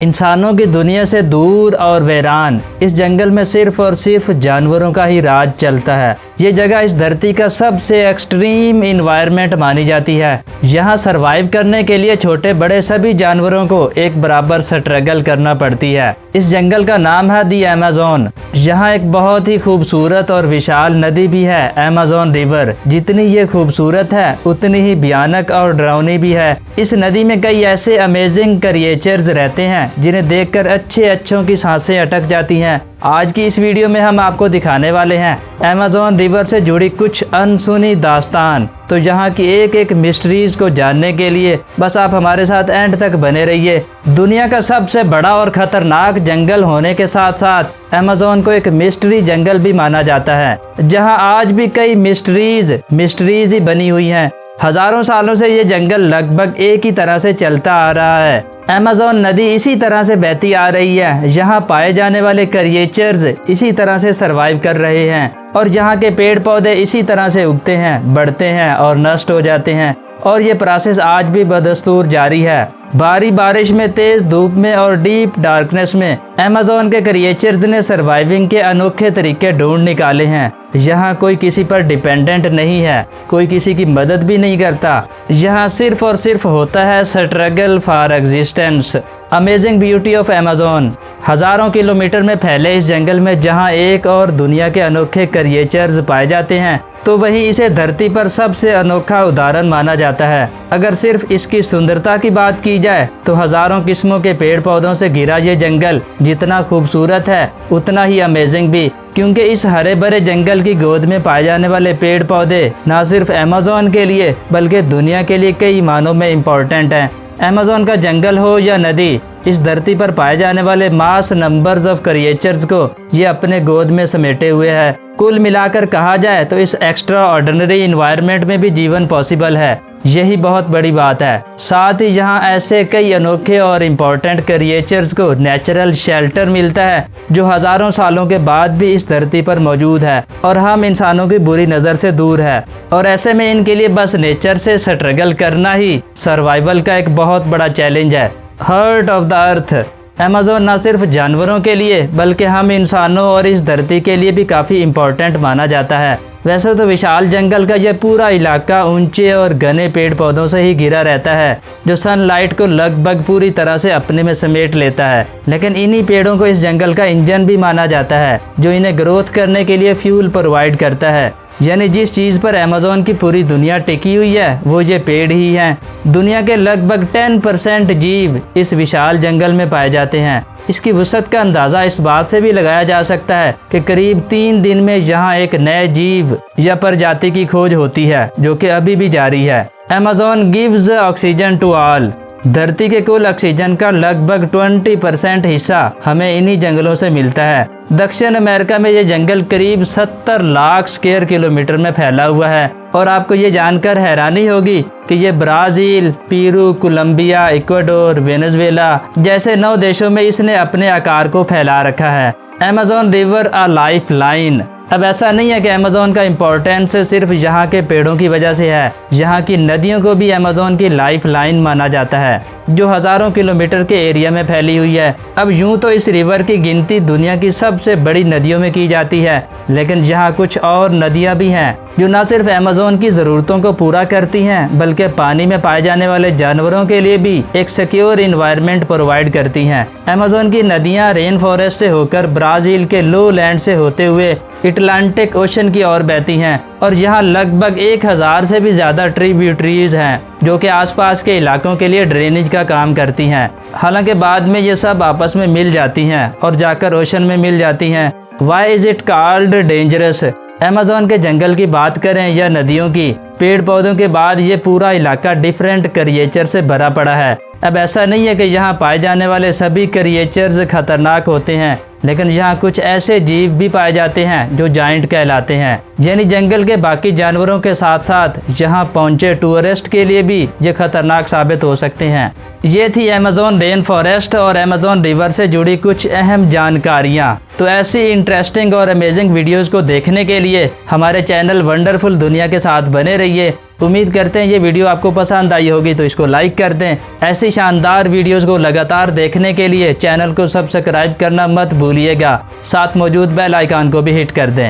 इंसानों की दुनिया से दूर और वीरान इस जंगल में सिर्फ और सिर्फ जानवरों का ही राज चलता है। ये जगह इस धरती का सबसे एक्सट्रीम इन्वायरमेंट मानी जाती है। यहाँ सरवाइव करने के लिए छोटे बड़े सभी जानवरों को एक बराबर स्ट्रगल करना पड़ती है। इस जंगल का नाम है दी अमेज़न। यहाँ एक बहुत ही खूबसूरत और विशाल नदी भी है, अमेज़न रिवर। जितनी ये खूबसूरत है उतनी ही भयानक और डरावनी भी है। इस नदी में कई ऐसे अमेजिंग क्रिएचर्स रहते हैं जिन्हें देखकर अच्छों की सांसें अटक जाती हैं। आज की इस वीडियो में हम आपको दिखाने वाले हैं अमेज़न रिवर से जुड़ी कुछ अनसुनी दास्तान। तो यहाँ की एक एक मिस्ट्रीज को जानने के लिए बस आप हमारे साथ एंड तक बने रहिए। दुनिया का सबसे बड़ा और खतरनाक जंगल होने के साथ साथ अमेज़न को एक मिस्ट्री जंगल भी माना जाता है, जहाँ आज भी कई मिस्ट्रीज ही बनी हुई हैं। हजारों सालों से ये जंगल लगभग एक ही तरह से चलता आ रहा है। अमेज़न नदी इसी तरह से बहती आ रही है। यहाँ पाए जाने वाले क्रिएचर्स इसी तरह से सरवाइव कर रहे हैं और यहाँ के पेड़ पौधे इसी तरह से उगते हैं, बढ़ते हैं और नष्ट हो जाते हैं। और ये प्रोसेस आज भी बदस्तूर जारी है। भारी बारिश में, तेज धूप में और डीप डार्कनेस में अमेज़न के क्रिएचर्स ने सर्वाइविंग के अनोखे तरीके ढूंढ निकाले हैं। यहाँ कोई किसी पर डिपेंडेंट नहीं है, कोई किसी की मदद भी नहीं करता। यहाँ सिर्फ और सिर्फ होता है struggle for existence. Amazing beauty of Amazon. हजारों किलोमीटर में फैले इस जंगल में जहाँ एक और दुनिया के अनोखे क्रिएचर्स पाए जाते हैं, तो वही इसे धरती पर सबसे अनोखा उदाहरण माना जाता है। अगर सिर्फ इसकी सुंदरता की बात की जाए तो हजारों किस्मों के पेड़ पौधों से घिरा ये जंगल जितना खूबसूरत है उतना ही अमेजिंग भी, क्योंकि इस हरे भरे जंगल की गोद में पाए जाने वाले पेड़ पौधे न सिर्फ अमेज़न के लिए बल्कि दुनिया के लिए कई मानों में इम्पोर्टेंट हैं। अमेज़न का जंगल हो या नदी, इस धरती पर पाए जाने वाले मास नंबर्स ऑफ क्रिएचर्स को ये अपने गोद में समेटे हुए है। कुल मिलाकर कहा जाए तो इस एक्स्ट्रा ऑर्डिनरी इन्वायरमेंट में भी जीवन पॉसिबल है। यही बहुत बड़ी बात है। साथ ही यहाँ ऐसे कई अनोखे और इम्पोर्टेंट क्रिएचर्स को नेचुरल शेल्टर मिलता है जो हजारों सालों के बाद भी इस धरती पर मौजूद है और हम इंसानों की बुरी नज़र से दूर है। और ऐसे में इनके लिए बस नेचर से स्ट्रगल करना ही सर्वाइवल का एक बहुत बड़ा चैलेंज है। Heart of the earth. Amazon न सिर्फ जानवरों के लिए बल्कि हम इंसानों और इस धरती के लिए भी काफ़ी इम्पोर्टेंट माना जाता है। वैसे तो विशाल जंगल का यह पूरा इलाका ऊंचे और घने पेड़ पौधों से ही घिरा रहता है, जो सनलाइट को लगभग पूरी तरह से अपने में समेट लेता है। लेकिन इन्हीं पेड़ों को इस जंगल का इंजन भी माना जाता है, जो इन्हें ग्रोथ करने के लिए फ्यूल प्रोवाइड करता है। यानी जिस चीज़ पर अमेज़न की पूरी दुनिया टिकी हुई है वो ये पेड़ ही हैं। दुनिया के लगभग 10% जीव इस विशाल जंगल में पाए जाते हैं। इसकी वसअत का अंदाज़ा इस बात से भी लगाया जा सकता है कि करीब 3 दिन में यहाँ एक नए जीव या प्रजाति की खोज होती है, जो कि अभी भी जारी है। Amazon gives oxygen to all. धरती के कुल ऑक्सीजन का लगभग 20% हिस्सा हमें इन्हीं जंगलों से मिलता है। दक्षिण अमेरिका में ये जंगल करीब 70 लाख स्क्वायर किलोमीटर में फैला हुआ है। और आपको ये जानकर हैरानी होगी कि ये Brazil, Peru, Colombia, Ecuador, Venezuela जैसे 9 देशों में इसने अपने आकार को फैला रखा है। Amazon river a life line. अब ऐसा नहीं है कि अमेज़न का इम्पोर्टेंस सिर्फ यहाँ के पेड़ों की वजह से है। यहाँ की नदियों को भी अमेज़न की लाइफ लाइन माना जाता है, जो हजारों किलोमीटर के एरिया में फैली हुई है। अब यूं तो इस रिवर की गिनती दुनिया की सबसे बड़ी नदियों में की जाती है, लेकिन यहाँ कुछ और नदियाँ भी हैं जो न सिर्फ अमेज़न की ज़रूरतों को पूरा करती हैं बल्कि पानी में पाए जाने वाले जानवरों के लिए भी एक सिक्योर इन्वायरमेंट प्रोवाइड करती हैं। अमेज़न की नदियाँ रेन फॉरेस्ट से होकर ब्राज़ील के लो लैंड से होते हुए अटलांटिक ओशन की ओर बहती हैं और यहाँ लगभग 1000 से भी ज़्यादा ट्रिब्यूटरीज हैं जो कि आसपास के इलाकों के लिए ड्रेनेज का काम करती हैं। हालांकि बाद में ये सब आपस में मिल जाती हैं और जाकर ओशन में मिल जाती हैं। Why is it called dangerous? Amazon के जंगल की बात करें या नदियों की, पेड़ पौधों के बाद ये पूरा इलाका डिफरेंट क्रिएचर से भरा पड़ा है। अब ऐसा नहीं है कि यहाँ पाए जाने वाले सभी क्रिएचर्स खतरनाक होते हैं, लेकिन यहाँ कुछ ऐसे जीव भी पाए जाते हैं जो जायंट कहलाते हैं। यानी जंगल के बाकी जानवरों के साथ साथ यहाँ पहुँचे टूरिस्ट के लिए भी ये खतरनाक साबित हो सकते हैं। ये थी अमेज़न रेन फॉरेस्ट और अमेज़न रिवर से जुड़ी कुछ अहम जानकारियाँ। तो ऐसी इंटरेस्टिंग और अमेजिंग वीडियोस को देखने के लिए हमारे चैनल वंडरफुल दुनिया के साथ बने रहिए उम्मीद करते हैं ये वीडियो आपको पसंद आई होगी, तो इसको लाइक कर दें। ऐसी शानदार वीडियोस को लगातार देखने के लिए चैनल को सब्सक्राइब करना मत भूलिएगा। साथ मौजूद बेल आइकन को भी हिट कर दें।